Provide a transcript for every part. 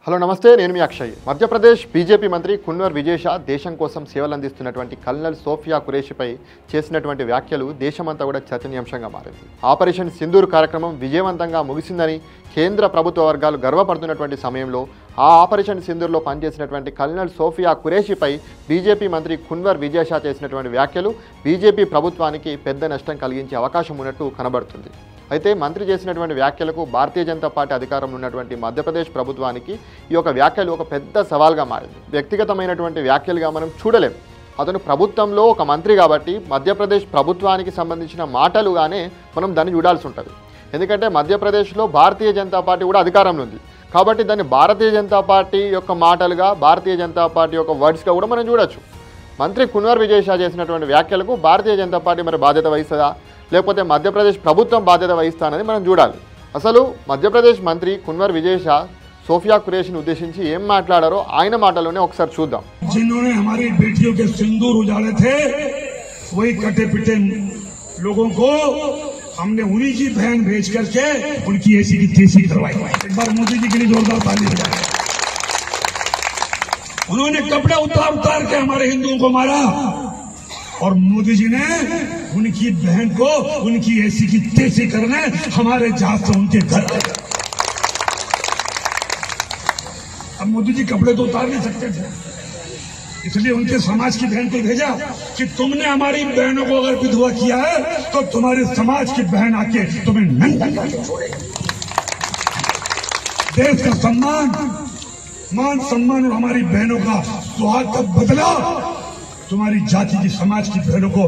Hello నమస్తే, నేను మీ Akshay. Madhya Pradesh BJP మంత్రి కున్వర్ విజయ్ షా దేశం కోసం సేవలు అందిస్తున్నటువంటి కల్నల్ సోఫియా ఖురేషిపై చేసినటువంటి వ్యాఖ్యలు దేశమంతా కూడా చర్చనీయాంశంగా మారింది. ఆపరేషన్ సింధూర్ కార్యక్రమం విజయవంతంగా ముగిసిందని కేంద్ర ప్రభుత్వ వర్గాలు గర్వపడుతున్నటువంటి సమయంలో ఆ ఆపరేషన్ సింధూర్లో పనిచేసినటువంటి కల్నల్ సోఫియా ఖురేషిపై బీజేపీ మంత్రి కున్వర్ విజయ్ షా చేసినటువంటి వ్యాఖ్యలు బీజేపీ ప్రభుత్వానికి పెద్ద నష్టం కలిగించే అవకాశం ఉన్నట్టు కనబడుతుంది. అయితే మంత్రి చేసినటువంటి వ్యాఖ్యలకు భారతీయ జనతా పార్టీ అధికారంలో ఉన్నటువంటి మధ్యప్రదేశ్ ప్రభుత్వానికి ఈ యొక్క వ్యాఖ్యలు ఒక పెద్ద సవాల్గా మారింది. వ్యక్తిగతమైనటువంటి వ్యాఖ్యలుగా మనం చూడలేం. అతను ప్రభుత్వంలో ఒక మంత్రి కాబట్టి మధ్యప్రదేశ్ ప్రభుత్వానికి సంబంధించిన మాటలుగానే మనం దాన్ని చూడాల్సి ఉంటుంది. ఎందుకంటే మధ్యప్రదేశ్లో భారతీయ జనతా పార్టీ కూడా అధికారంలో ఉంది కాబట్టి దాన్ని భారతీయ జనతా పార్టీ యొక్క మాటలుగా, భారతీయ జనతా పార్టీ యొక్క వర్డ్స్గా కూడా మనం చూడొచ్చు. మంత్రి కున్వర్ విజయ్ షా చేసినటువంటి వ్యాఖ్యలకు భారతీయ జనతా పార్టీ మరి బాధ్యత వహిస్తుందా, లేకపోతే మధ్యప్రదేశ్ ప్రభుత్వం బాధ్యత వహిస్తా అనేది మనం చూడాలి. అసలు మధ్యప్రదేశ్ మంత్రి కున్వర్ విజయ్ షా సోఫియా ఖురేషిని ఉద్దేశించి ఏం మాట్లాడారో ఆయన మాటలోనే ఒకసారి చూద్దాం. जिन्होंने हमारी बेटियों के सिंदूर उजाड़े थे, वही कटे पिटे लोगों को हमने उन्हीं की बहन भेज करके उनकी ऐसी की तेजी करवाई. एक बार मोदी जी के लिए जोरदार ताली बजाएं. उन्होंने कपड़े उतार उतार के हमारे हिंदुओं को मारा और मोदी जी ने उनकी बहन को उनकी ऐसी की तेजी करने हमारे जहाज से उनके घर. अब मोदी जी कपड़े तो उतार नहीं सकते थे, इसलिए उनके समाज की बहन को भेजा कि तुमने हमारी बहनों को अगर विधवा किया है तो तुम्हारे समाज की बहन आके तुम्हें नंगा करके छोड़ेगी. देश का सम्मान, मान सम्मान और हमारी बहनों का सुहाग का बदला तुम्हारी जाति की, समाज की बहनों को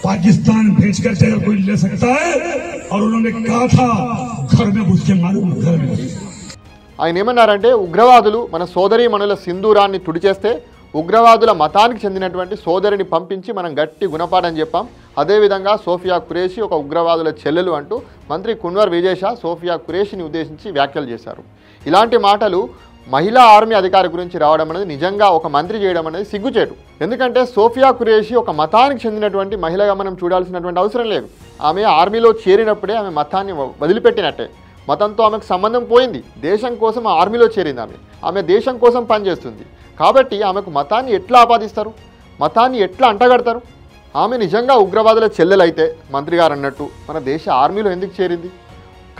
पाकिस्तान भेजकर अगर कोई ले सकता है, और उन्होंने कहा था घर में घुस के मालूम घर में. ఆయన ఏమన్నారంటే, ఉగ్రవాదులు మన సోదరీమణుల సింధూరాన్ని తుడిచేస్తే ఉగ్రవాదుల మతానికి చెందినటువంటి సోదరిని పంపించి మనం గట్టి గుణపాఠం చెప్పాం. అదేవిధంగా సోఫియా ఖురేషి ఒక ఉగ్రవాదుల చెల్లెలు అంటూ మంత్రి కున్వర్ విజయ్ షా సోఫియా ఖురేషిని ఉద్దేశించి వ్యాఖ్యలు చేశారు. ఇలాంటి మాటలు మహిళా ఆర్మీ అధికారి గురించి రావడం అనేది నిజంగా ఒక మంత్రి చేయడం అనేది సిగ్గుచేటు. ఎందుకంటే సోఫియా ఖురేషి ఒక మతానికి చెందినటువంటి మహిళగా మనం చూడాల్సినటువంటి అవసరం లేదు. ఆమె ఆర్మీలో చేరినప్పుడే ఆమె మతాన్ని వదిలిపెట్టినట్టే. మతంతో ఆమెకు సంబంధం పోయింది. దేశం కోసం ఆర్మీలో చేరింది. ఆమె దేశం కోసం పనిచేస్తుంది కాబట్టి ఆమెకు మతాన్ని ఎట్లా ఆపాదిస్తారు, మతాన్ని ఎట్లా అంటగడతారు? ఆమె నిజంగా ఉగ్రవాదుల చెల్లెలైతే మంత్రి గారు అన్నట్టు మన దేశ ఆర్మీలో ఎందుకు చేరింది?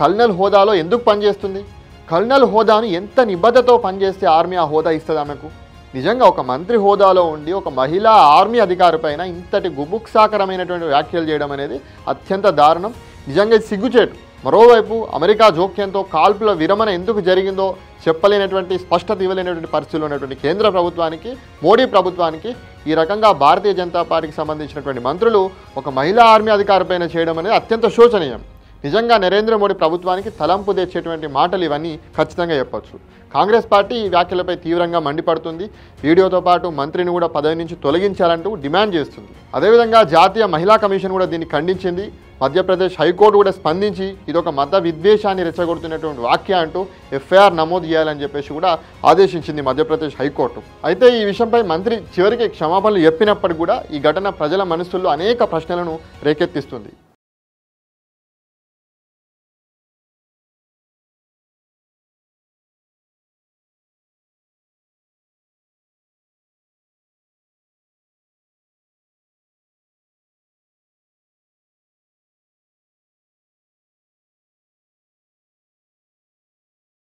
కల్నల్ హోదాలో ఎందుకు పనిచేస్తుంది? కల్నల్ హోదాను ఎంత నిబద్ధతతో పనిచేస్తే ఆర్మీ ఆ హోదా ఇస్తుంది ఆమెకు? నిజంగా ఒక మంత్రి హోదాలో ఉండి ఒక మహిళా ఆర్మీ అధికారి పైన ఇంతటి గుబుక్సాకరమైనటువంటి వ్యాఖ్యలు చేయడం అనేది అత్యంత దారుణం. నిజంగా ఇది సిగ్గుచేటు. మరోవైపు అమెరికా జోక్యంతో కాల్పుల విరమణ ఎందుకు జరిగిందో చెప్పలేనటువంటి, స్పష్టత ఇవ్వలేనటువంటి పరిస్థితుల్లో ఉన్నటువంటి కేంద్ర ప్రభుత్వానికి, మోడీ ప్రభుత్వానికి ఈ రకంగా భారతీయ జనతా పార్టీకి సంబంధించినటువంటి మంత్రులు ఒక మహిళా ఆర్మీ అధికారిపైన చేయడం అనేది అత్యంత శోచనీయం. నిజంగా నరేంద్ర మోడీ ప్రభుత్వానికి తలంపు తెచ్చేటువంటి మాటలు ఇవన్నీ ఖచ్చితంగా చెప్పొచ్చు. కాంగ్రెస్ పార్టీ ఈ వ్యాఖ్యలపై తీవ్రంగా మండిపడుతుంది. వీడియోతో పాటు మంత్రిని కూడా పదవి నుంచి తొలగించాలంటూ డిమాండ్ చేస్తుంది. అదేవిధంగా జాతీయ మహిళా కమిషన్ కూడా దీన్ని ఖండించింది. మధ్యప్రదేశ్ హైకోర్టు కూడా స్పందించి ఇదొక మత విద్వేషాన్ని రెచ్చగొడుతున్నటువంటి వాక్య అంటూ ఎఫ్ఐఆర్ నమోదు చేయాలని చెప్పేసి కూడా ఆదేశించింది మధ్యప్రదేశ్ హైకోర్టు. అయితే ఈ విషయంపై మంత్రి చివరికి క్షమాపణలు చెప్పినప్పటికీ కూడా ఈ ఘటన ప్రజల మనస్సుల్లో అనేక ప్రశ్నలను రేకెత్తిస్తుంది.